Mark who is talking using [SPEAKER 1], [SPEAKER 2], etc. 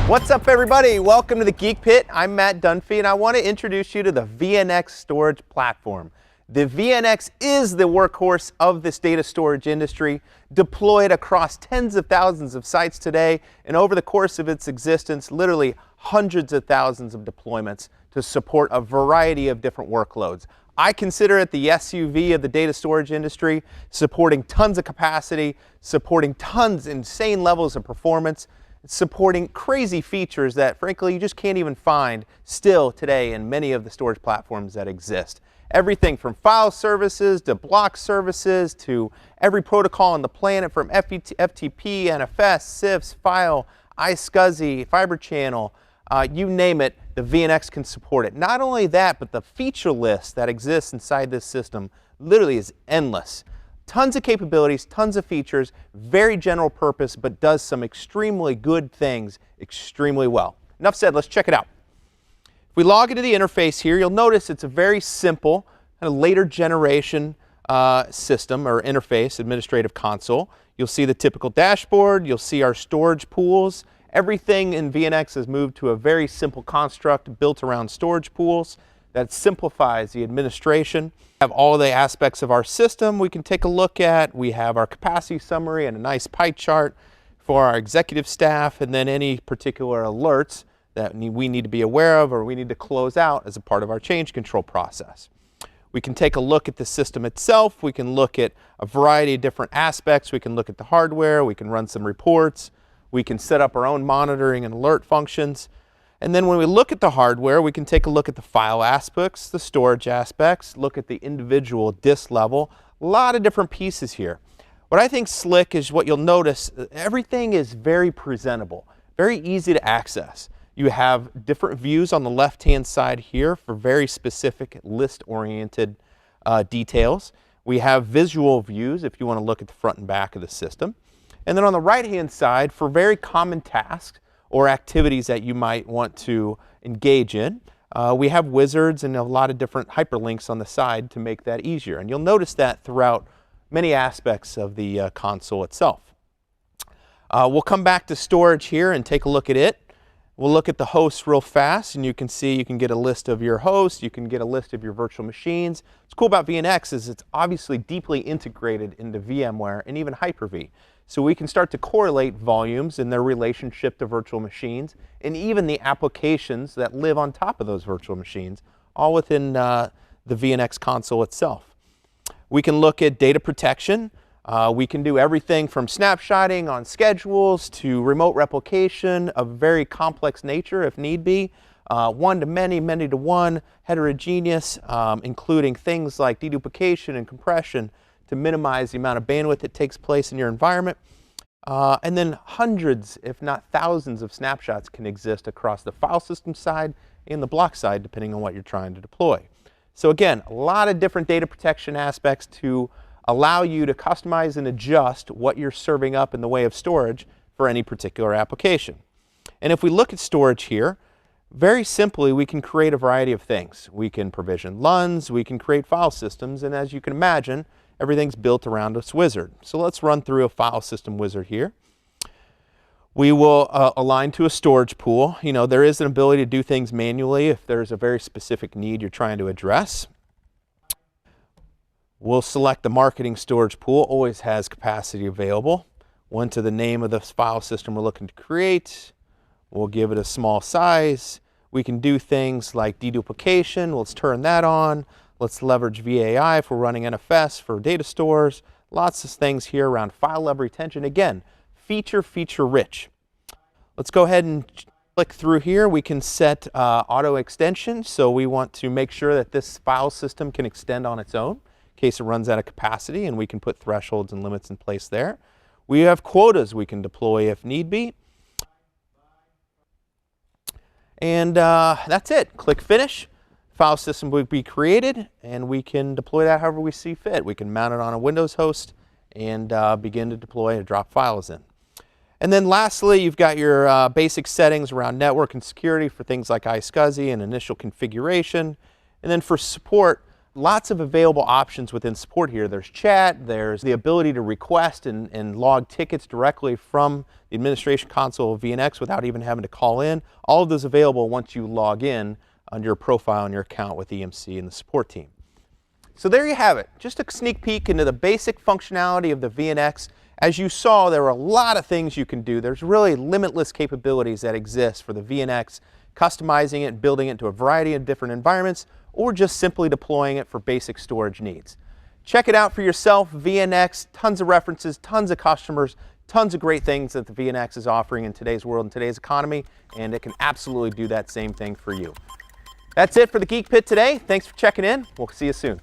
[SPEAKER 1] What's up, everybody? Welcome to the Geek Pit. I'm Matt Dunphy, and I want to introduce you to the VNX storage platform. The VNX is the workhorse of this data storage industry, deployed across tens of thousands of sites today, and over the course of its existence, literally hundreds of thousands of deployments to support a variety of different workloads. I consider it the SUV of the data storage industry, supporting tons of capacity, supporting tons, insane levels of performance, supporting crazy features that, frankly, you just can't even find still today in many of the storage platforms that exist. Everything from file services to block services to every protocol on the planet, from FTP, NFS, CIFS, file, iSCSI, Fiber Channel, you name it, the VNX can support it. Not only that, but the feature list that exists inside this system literally is endless. Tons of capabilities, tons of features, very general purpose, but does some extremely good things extremely well. Enough said, let's check it out. If we log into the interface here, you'll notice it's a very simple, kind of later generation system or interface, administrative console. You'll see the typical dashboard, you'll see our storage pools. Everything in VNX has moved to a very simple construct built around storage pools that simplifies the administration. We have all the aspects of our system we can take a look at. We have our capacity summary and a nice pie chart for our executive staff, and then any particular alerts that we need to be aware of or we need to close out as a part of our change control process. We can take a look at the system itself. We can look at a variety of different aspects. We can look at the hardware. We can run some reports. We can set up our own monitoring and alert functions. And then when we look at the hardware, we can take a look at the file aspects, the storage aspects, look at the individual disk level, a lot of different pieces here. What I think slick is what you'll notice, everything is very presentable, very easy to access. You have different views on the left-hand side here for very specific list-oriented details. We have visual views if you want to look at the front and back of the system. And then on the right-hand side, for very common tasks, or activities that you might want to engage in. We have wizards and a lot of different hyperlinks on the side to make that easier. And you'll notice that throughout many aspects of the console itself. We'll come back to storage here and take a look at it. We'll look at the hosts real fast, and you can see you can get a list of your hosts, you can get a list of your virtual machines. What's cool about VNX is it's obviously deeply integrated into VMware and even Hyper-V. So we can start to correlate volumes and their relationship to virtual machines, and even the applications that live on top of those virtual machines, all within the VNX console itself. We can look at data protection. We can do everything from snapshotting on schedules to remote replication of very complex nature if need be, one to many, many to one, heterogeneous, including things like deduplication and compression to minimize the amount of bandwidth that takes place in your environment. And then hundreds, if not thousands, of snapshots can exist across the file system side and the block side, depending on what you're trying to deploy. So again, a lot of different data protection aspects to allow you to customize and adjust what you're serving up in the way of storage for any particular application. And if we look at storage here, very simply, we can create a variety of things. We can provision LUNs, we can create file systems, and as you can imagine, everything's built around this wizard. So let's run through a file system wizard here. We will align to a storage pool. You know, there is an ability to do things manually if there's a very specific need you're trying to address. We'll select the marketing storage pool, always has capacity available. One to the name of the file system we're looking to create. We'll give it a small size. We can do things like deduplication. Let's turn that on. Let's leverage VAI if we're running NFS for data stores. Lots of things here around file level retention. Again, feature rich. Let's go ahead and click through here. We can set auto extension. So we want to make sure that this file system can extend on its own in case it runs out of capacity, and we can put thresholds and limits in place there. We have quotas we can deploy if need be. And that's it. Click finish. File system will be created, and we can deploy that however we see fit. We can mount it on a Windows host and begin to deploy and drop files in. And then lastly, you've got your basic settings around network and security for things like iSCSI and initial configuration. And then for support, Lots of available options within support here. There's chat, there's the ability to request and log tickets directly from the administration console of VNX without even having to call in. All of those available once you log in on your profile and your account with EMC and the support team. So there you have it, just a sneak peek into the basic functionality of the VNX. As you saw, there are a lot of things you can do. There's really limitless capabilities that exist for the VNX, customizing it, building it to a variety of different environments, or just simply deploying it for basic storage needs. Check it out for yourself, VNX, tons of references, tons of customers, tons of great things that the VNX is offering in today's world and today's economy, and it can absolutely do that same thing for you. That's it for the Geek Pit today. Thanks for checking in. We'll see you soon.